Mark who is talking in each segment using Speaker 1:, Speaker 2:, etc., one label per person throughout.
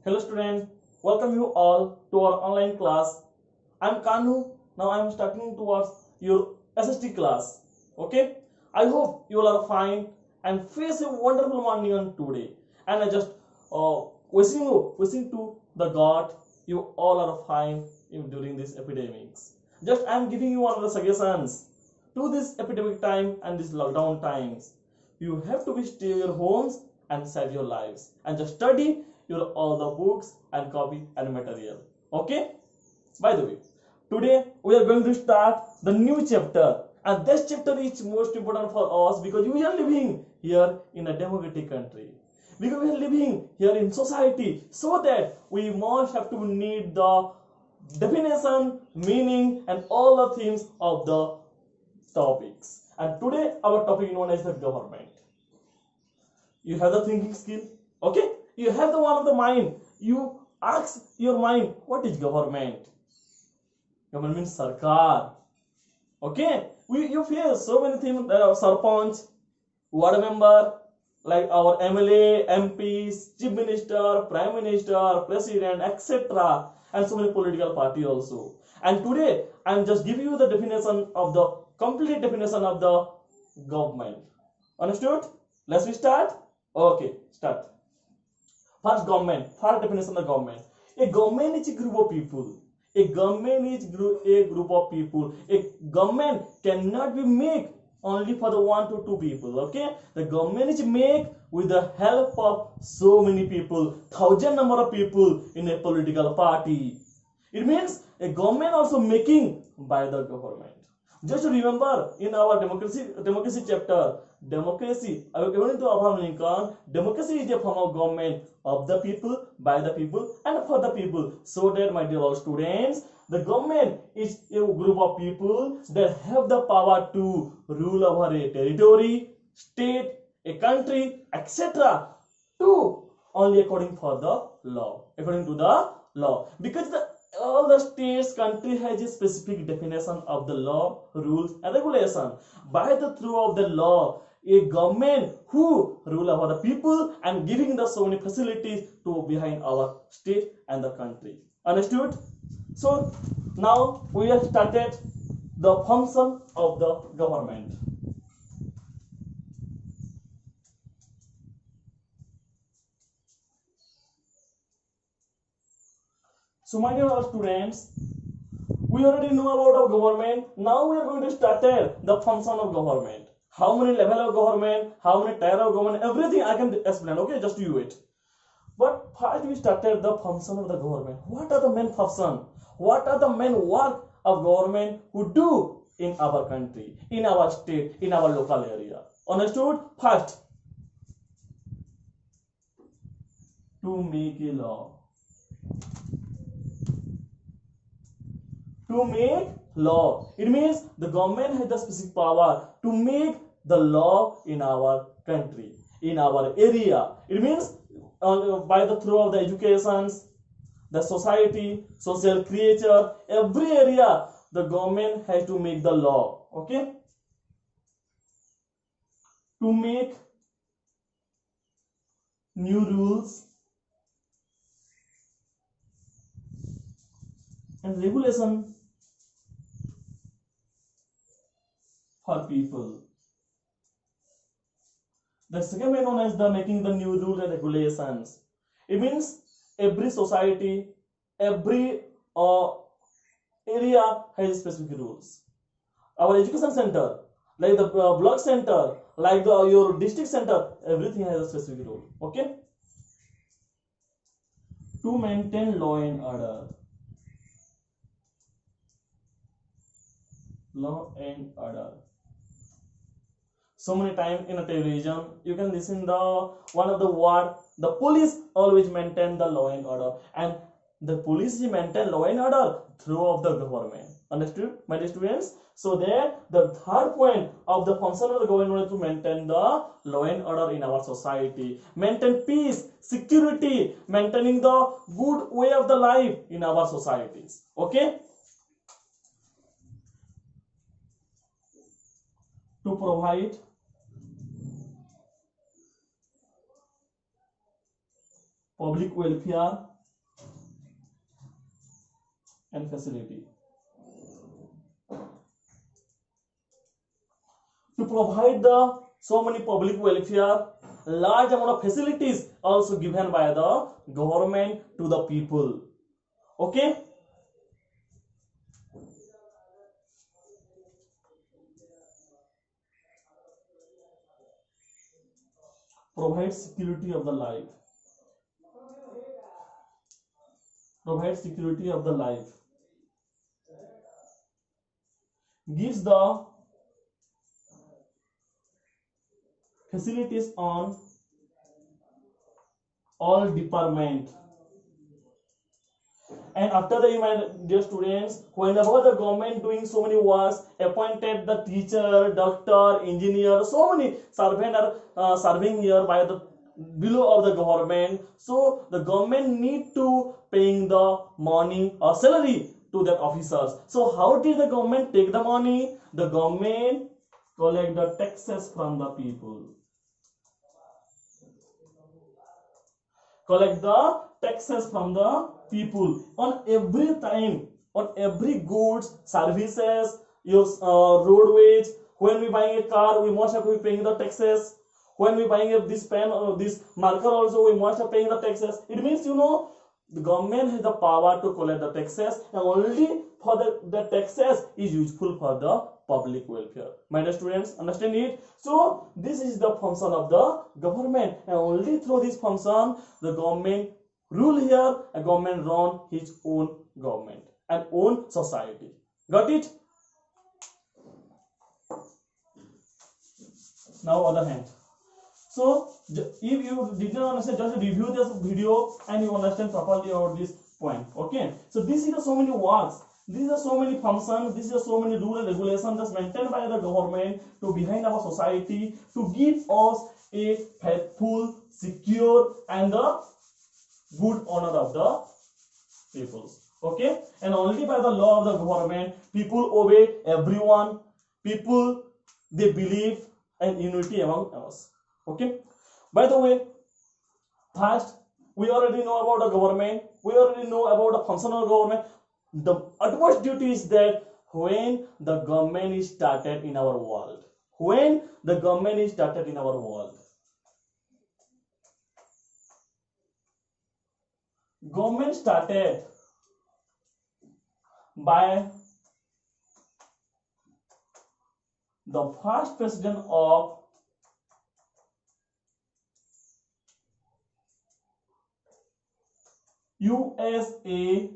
Speaker 1: Hello students, welcome you all to our online class. I'm Kanu. Now I'm starting towards your SST class. Okay, I hope you all are fine and face a wonderful morning on today. And I just wishing to the God you all are fine during these epidemics. Just I'm giving you one of the suggestions to this epidemic time and this lockdown times. You have to stay in your homes and save your lives and just study your all the books and copy and material. Okay, by the way, today we are going to start the new chapter, and this chapter is most important for us because we are living here in a democratic country, because we are living here in society, so that we must have to need the definition, meaning and all the themes of the topics. And today our topic known as the government. You have the thinking skill. Okay, you have the one of the mind. You ask your mind, what is government? Government means sarkar. Okay, you feel so many things. Sarpanch, ward member, like our MLA, MPs, chief minister, prime minister, president, etc., and so many political party also. And today I'm just giving you the definition of the complete definition of the government. Understood? Let's start. Okay, start. First, government. First definition of government. A government is a group of people. A government is a group of people. A government cannot be made only for the 1 to 2 people. Okay, the government is made with the help of so many people, thousand number of people in a political party. It means a government also making by the government. Just remember in our democracy chapter, democracy, according to Abraham Lincoln, democracy is a form of government of the people, by the people, and for the people. So that, my dear students, the government is a group of people that have the power to rule over a territory, state, a country, etc. to only according for the law, according to the law, because all the states country has a specific definition of the law, rules and regulation. By the through of the law, a government who rule over the people and giving the so many facilities to behind our state and the country. Understood? So now we have started the function of the government. So my dear students, we already know about our government. Now we are going to start the function of government. How many level of government, how many tier of government, everything I can explain. Okay, just you wait. But first we started the function of the government. What are the main function? What are the main work of government who do in our country, in our state, in our local area? Understood? First, to make a law. To make law. It means the government has the specific power to make the law in our country, in our area. It means by the through of the educations, the society, social creature, every area, the government has to make the law. Okay? To make new rules and regulation for people. The second way known as the making the new rules and regulations. It means every society, every area has specific rules. Our education center, like the block center, like your district center, everything has a specific rule. Okay? To maintain law and order. Law and order. So many times in a television you can listen the one of the word, the police always maintain the law and order, and the police maintain law and order through of the government. Understood, my dear students? So there the third point of the function of the government is to maintain the law and order in our society, maintain peace, security, maintaining the good way of the life in our societies. Okay? To provide public welfare and facility. To provide the so many public welfare, large amount of facilities also given by the government to the people. Okay. Provide security of the life. Provide security of the life. Gives the facilities on all department. And after that, my dear students, whenever the government doing so many works, appointed the teacher, doctor, engineer, so many servant are serving here by the below of the government. So the government need to paying the money or salary to their officers. So how did the government take the money? The government collect the taxes from the people. Collect the taxes from the people on every time, on every goods, services, your roadways. When we buying a car, we must have to be paying the taxes. When we buying this pen or this marker also, we must have paying the taxes. It means, you know, the government has the power to collect the taxes, and only for the taxes is useful for the public welfare. My dear students, understand it? So this is the function of the government, and only through this function the government rule here, and government run his own government and own society. Got it? Now other hand. So if you did not understand, just review this video and you understand properly about this point. Okay. So this is the so many works. These are so many functions. These are so many rules and regulations just maintained by the government to behind our society to give us a faithful, secure, and the good honor of the people. Okay. And only by the law of the government, people obey everyone. People, they believe in unity among us. Okay. By the way, first we already know about the government. We already know about the function of government. The utmost duty is that when the government is started in our world. When the government is started in our world. Government started by the first president of USA,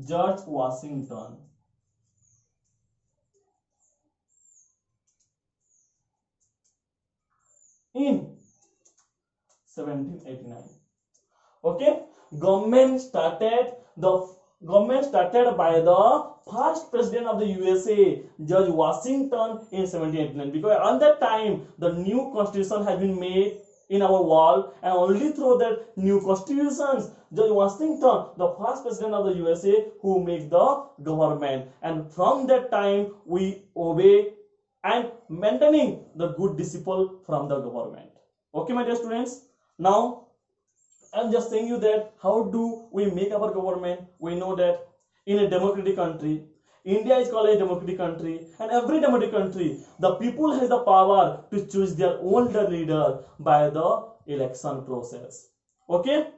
Speaker 1: George Washington. In 1789. Okay, government started by the first president of the USA, George Washington, in 1789, because at that time the new constitution has been made in our world, and only through that new constitutions, George Washington, the first president of the USA, who make the government, and from that time we obey and maintaining the good discipline from the government. Okay, my dear students. Now I'm just saying you that how do we make our government? We know that in a democratic country, India is called a democratic country, and every democratic country, the people has the power to choose their own leader by the election process. Okay,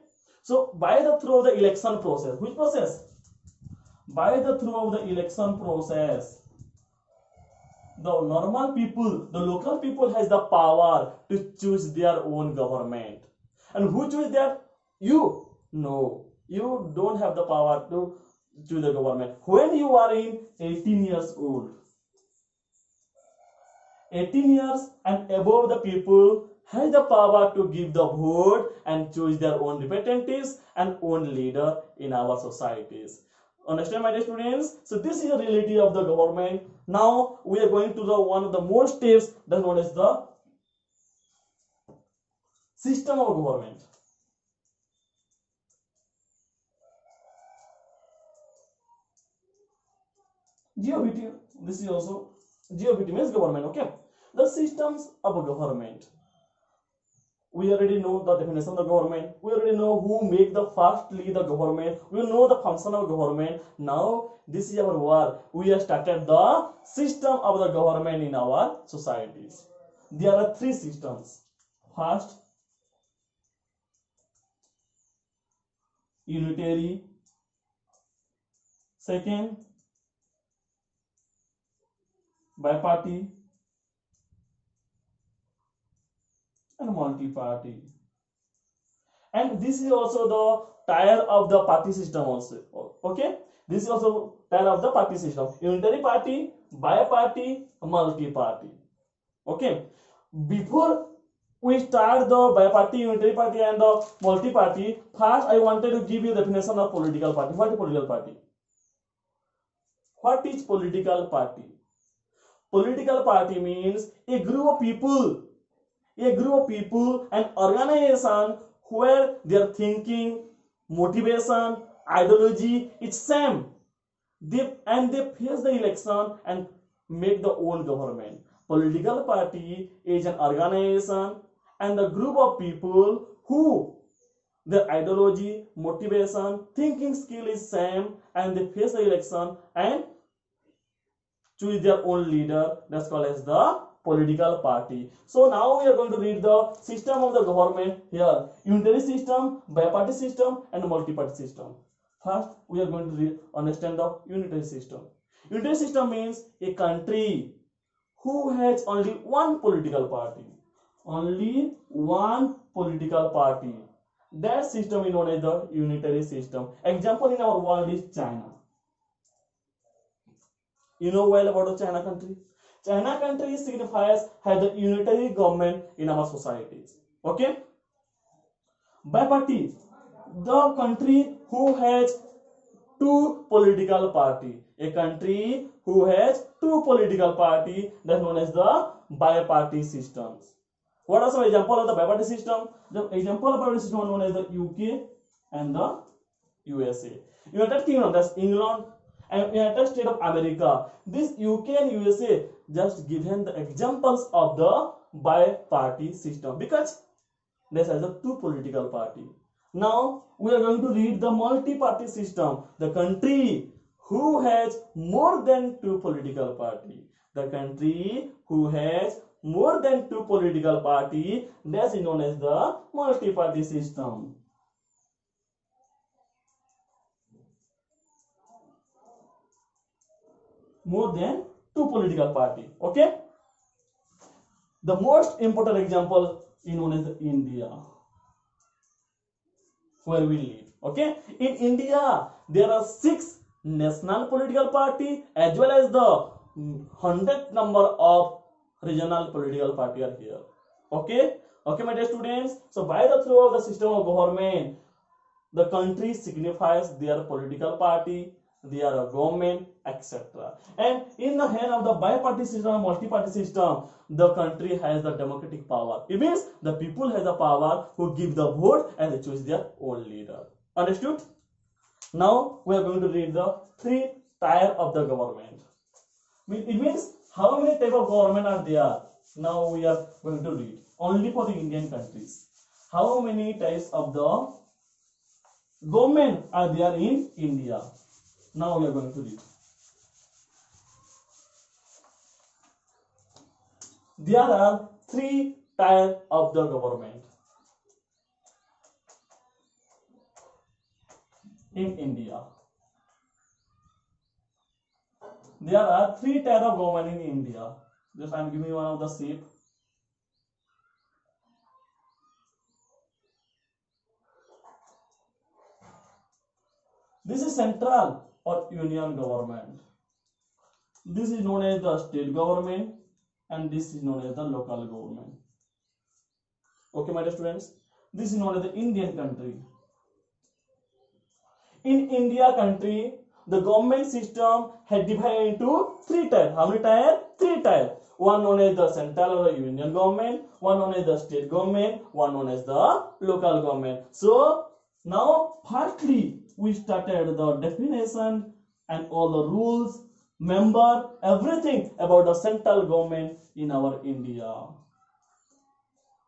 Speaker 1: so by the through of the election process, which process? By the through of the election process, the normal people, the local people has the power to choose their own government. And who choose that? You. No, you don't have the power to choose the government. When you are in 18 years old, 18 years and above, the people has the power to give the vote and choose their own representatives and own leader in our societies. Understand, my dear students? So this is the reality of the government. Now we are going to the one of the more steps that known as the system of government. GOVT, this is also GOVT means government. Okay, the systems of a government. we already know the definition of the government. We already know who make the first lead the government. We know the function of government. Now this is our work. We have started the system of the government in our societies. There are three systems. First, unitary. Second, biparty, and multi-party. And this is also the tier of the party system also. Okay, this is also tier of the party system. Unitary party, bi-party, multi-party. Okay, before we start the bi-party, unitary party, and the multi-party, first I wanted to give you the definition of political party. What is political party? What is political party? Political party means a group of people, an organization where their thinking, motivation, ideology is same. They face the election and make the own government. Political party is an organization and a group of people who their ideology, motivation, thinking skill is same, and they face the election and choose their own leader. That's called as the political party. So now we are going to read the system of the government here: unitary system, biparty system, and multi-party system. First, we are going to understand the unitary system. Unitary system means a country who has only one political party. Only one political party. That system is known as the unitary system. Example in our world is China. You know well about the China country. China country signifies has the unitary government in our societies. Okay. Biparty, the country who has two political party. A country who has two political party, that's known as the biparty systems. What are some example of the biparty system? The example of biparty system known as the UK and the USA. United Kingdom, that's England, and United States of America. This UK and USA just given the examples of the bi-party system because this has a two political party. Now we are going to read the multi-party system. The country who has more than two political party. The country who has more than two political party, that is known as the multi-party system. More than two political party. Okay. The most important example is known as the India, where we live. Okay. In India, there are 6 national political party as well as the 100 number of regional political party are here. Okay. Okay, my dear students. So by the through of the system of government, the country signifies their political party, their government, etc. And in the hand of the bi-party system, multi-party system, the country has the democratic power. It means the people has the power who give the vote and they choose their own leader. Understood? Now we are going to read the 3 tier of the government. It means how many type of government are there. Now we are going to read only for the Indian countries. How many types of the government are there in India? Now we are going to read. There are 3 tiers of the government in India. There are 3 tiers of government in India. Just I am giving you one of the shape. This is central or union government. This is known as the state government and this is known as the local government. Okay, my dear students, this is known as the Indian country. In India country, the government system had divided into 3 tiers. How many tiers? 3 tiers. One known as the central or union government, one known as the state government, one known as the local government. So now firstly we started the definition and all the rules, member, everything about the central government in our India.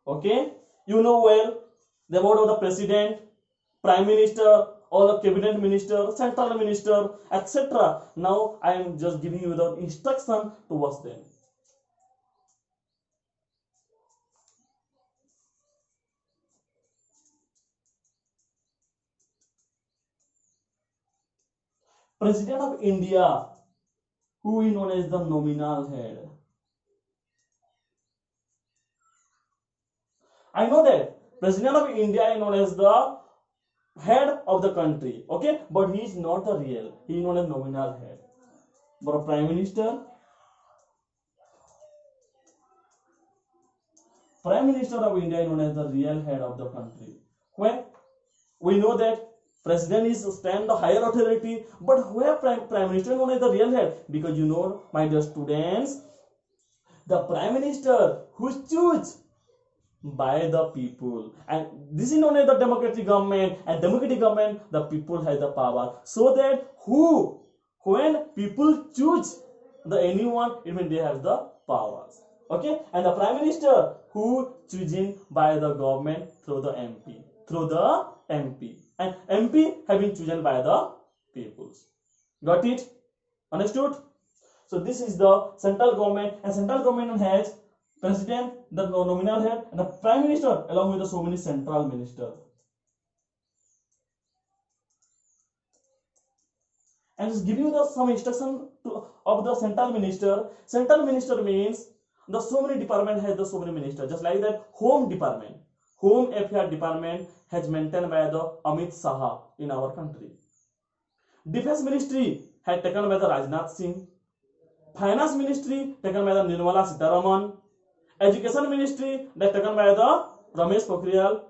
Speaker 1: Okay, You know well about the president, prime minister, or the cabinet minister, central minister, etc. Now I am just giving you the instruction towards them. President of India, who is known as the nominal head. I know that president of India is known as the head of the country, okay, but he is not the real, he is known as nominal head. But prime minister of India is known as the real head of the country. When we know that president is stand the higher authority, but where prime minister is known as the real head, because you know, my dear students, the prime minister who is choose by the people, and this is known as the democratic government, and democratic government, the people has the power, so that who, when people choose the anyone, it means they have the powers, okay. And the prime minister who chosen by the government through the MP, and MP have been chosen by the peoples. Got it? Understood? So this is the central government, and central government has president, the nominal head, and the prime minister, along with the so many central ministers. And just give you the some instruction of the central minister. Central minister means the so many department has the so many ministers. Just like that, home department, home affair department has maintained by the Amit Shah in our country. Defense ministry had taken by the Rajnath Singh. Finance ministry taken by the Nirmala Sitaraman. Education ministry that taken by the Ramesh Pokhriyal.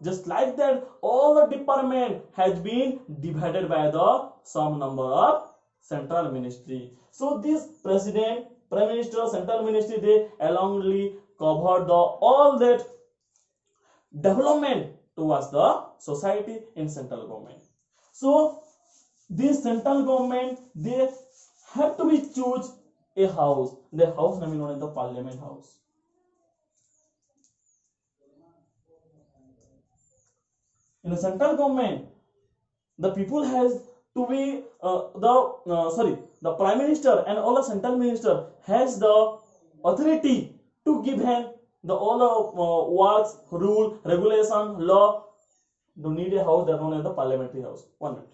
Speaker 1: Just like that, all the department has been divided by the some number of central ministry. So this president, prime minister, central ministry, they alongly covered the all that development towards the society in central government. So this central government, they have to be choose a house. The house name is known as the Parliament House. In the central government, the people has to be the prime minister and all the central minister has the authority to give him the all the works, rule, regulation, law. To need a house that known as the parliamentary house. 1 minute.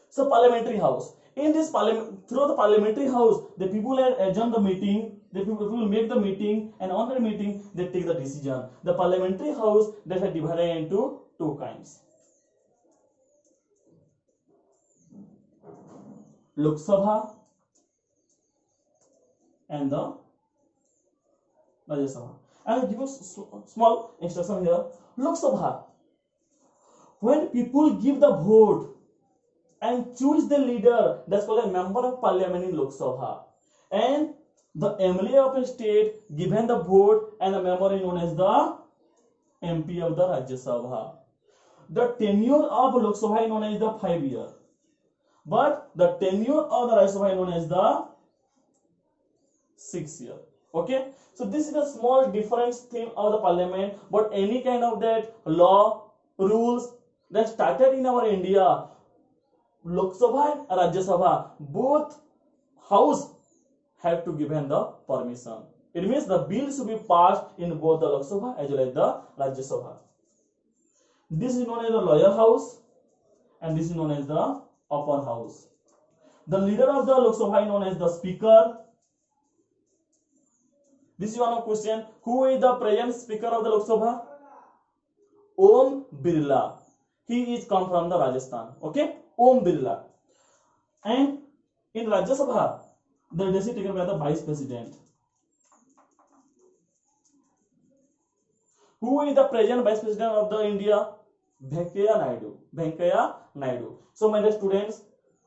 Speaker 1: So parliamentary house. In this parliament, through the parliamentary house, the people adjourn the meeting. The people will make the meeting, and on the meeting they take the decision. The parliamentary house that are divided into two kinds: Lok Sabha and the Rajya Sabha. I will give you small instruction here. Lok Sabha, when people give the vote and choose the leader, that's called a member of parliament in Lok Sabha, and the MLA of a state given the vote, and the member is known as the MP of the Rajya Sabha. The tenure of Lok Sabha is known as the 5 year, but the tenure of the Rajya Sabha is known as the 6 year. Okay, so this is a small difference thing of the parliament, but any kind of that law, rules that started in our India, Lok Sabha and Rajya Sabha, both house have to give him the permission. It means the bill should be passed in both the Lok Sabha as well as the Rajya Sabha. This is known as the lower house, and this is known as the upper house. The leader of the Lok Sabha is known as the speaker. This is one of question. Who is the present speaker of the Lok Sabha? Om Birla. He is come from the Rajasthan. Okay, Om Birla. And in Rajya Sabha, the decision taken by the vice president. Who is the present vice president of the India? Venkaiah Naidu. So my dear students,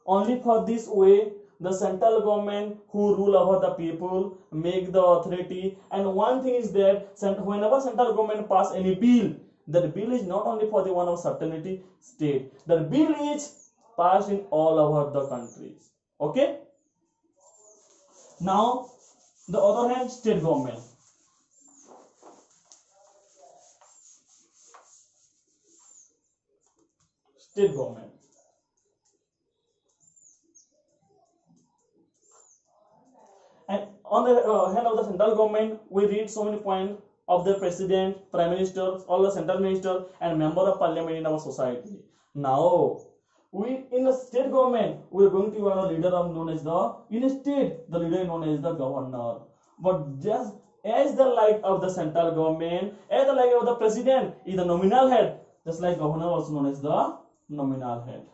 Speaker 1: only for this way the central government who rule over the people make the authority. And one thing is that whenever central government pass any bill, that bill is not only for the one of certainty state. The bill is passed in all over the countries. Okay. Now, the other hand, state government. State government. And on the hand of the central government, we read so many points of the president, prime minister, all the central minister, and member of parliament in our society. Now, we in the state government, we are going to have a leader of known as the in a state, the leader known as the governor. But just as the like of the central government, as the like of the president is the nominal head, just like governor also known as the nominal head.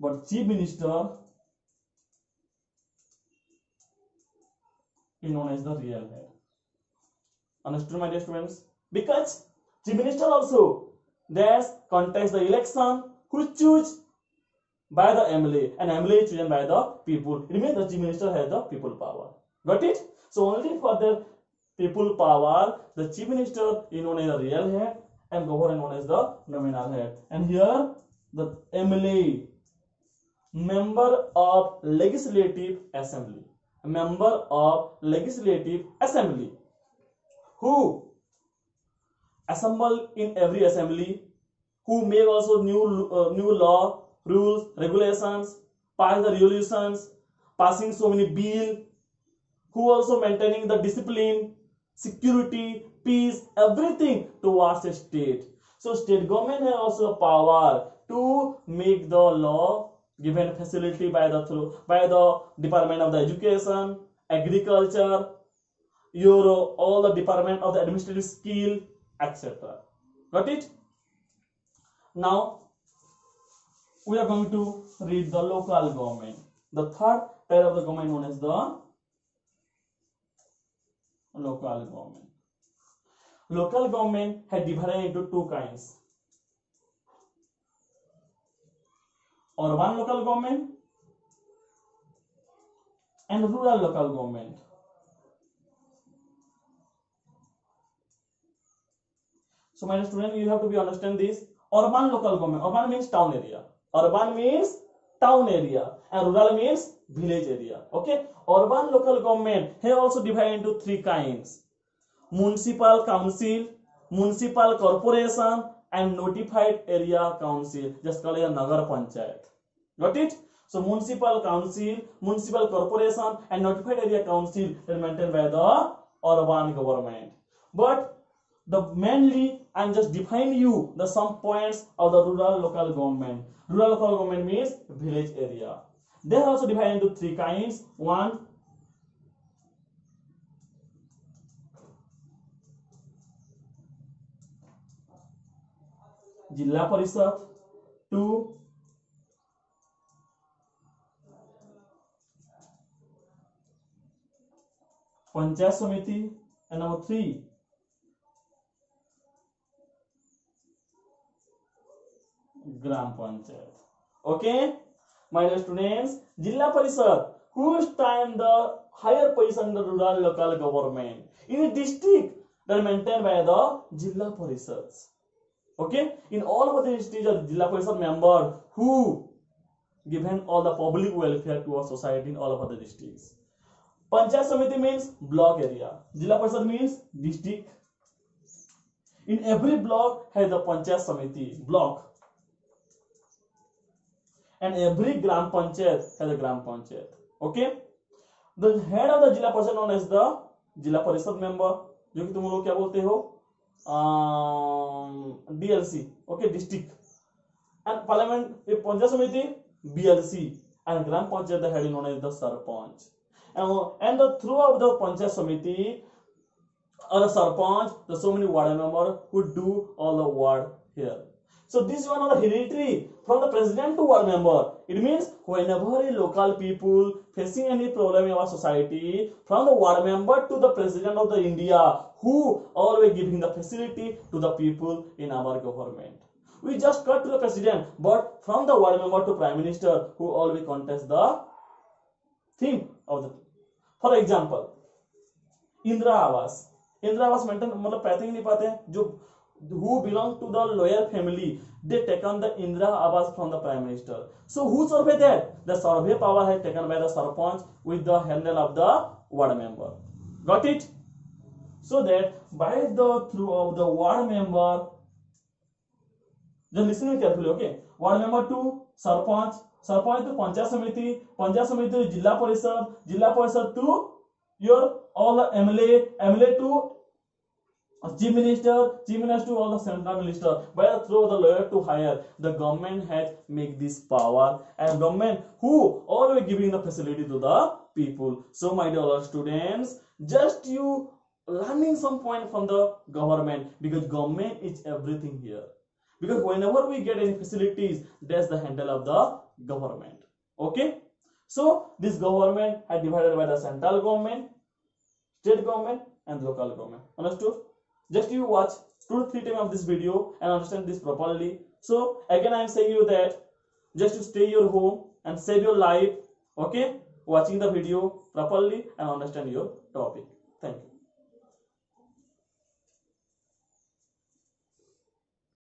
Speaker 1: But chief minister is known as the real head. Understood, my dear students? Because chief minister also there's contest the election who choose by the MLA and MLA is chosen by the people. It means the chief minister has the people power. Got it? So only for the people power, the chief minister is known as the real head and governor is known as the nominal head. And here the MLA, member of legislative assembly, member of legislative assembly, who assemble in every assembly, who make also new law, rules, regulations, pass the resolutions, passing so many bill, who also maintaining the discipline, security, peace, everything towards a state. So state government has also power to make the law, given facility by the Department of the Education, Agriculture, your all the Department of the Administrative Skill, etc. Got it? Now we are going to read the local government. The third type of the government known as the local government. Local government had divided into two kinds: urban local government and rural local government. So my student, you have to be understand this. Urban local government. Urban means town area. Urban means town area, and rural means village area. Okay. Urban local government here also divided into three kinds: municipal council, municipal corporation, and notified area council. Just call it a Nagar Panchayat. Got it? So municipal council, municipal corporation, and notified area council are maintained by the urban government. But the mainly I'm just define you the some points of the rural local government. Rural local government means village area. They are also divided into three kinds. One, Jilla Parishad. Two, Panchayat Samiti. And number three, Gram Panchayat. Okay, my dear students, Jilla Parishad, who stand the higher position in the rural local government in a district that are maintained by the Jilla Parishads. Okay, in all of the districts, the Jilla Parishad member who given all the public welfare to our society in all of the districts. Panchayat Samiti means block area. Jilla Parishad means district. In every block has the Panchayat Samiti block. And every Gram Panchayat has a Gram Panchayat. Okay? The head of the Jilla Parishad known as the Jilla Parishad member, जो कि तुम लोग क्या बोलते हो, DLC, okay, district. And parliament, Panchayat Samiti, BLC, and Gram Panchayat the head is known as the Sarpanch. And the throughout the Panchayat Samiti or the Sarpanch, there's so many ward members who do all the ward here. So this is one of the hereditary from the president to ward member. It means whenever a local people facing any problem in our society, from the ward member to the president of the India, who always giving the facility to the people in our government. We just cut to the president, but from the ward member to prime minister, who always contest the theme of the. For example, Indira आवास maintain मतलब पैसे ही नहीं पाते हैं जो who belong to the lower family, they taken the Indra Awas from the Prime Minister. So who survey that? The survey power has taken by the Sarpanch with the handle of the ward member. Got it? So that by the through of the ward member, just listen me carefully, okay? Ward member to Sarpanch, Sarpanch to Panchayat Samiti to Jilla Parishad to your all the MLA to Chief Minister to all the Central Minister. By through the lawyer to hire, the government has make this power, and government who always giving the facility to the people. So my dear students, just you learning some point from the government, because government is everything here. Because whenever we get any facilities, that's the handle of the government. Okay. So this government are divided by the central government, state government, and local government. Understood? Just you watch 2 to 3 times of this video and understand this properly. So again I am saying you that just to stay your home and save your life, okay, watching the video properly and understand your topic. Thank you.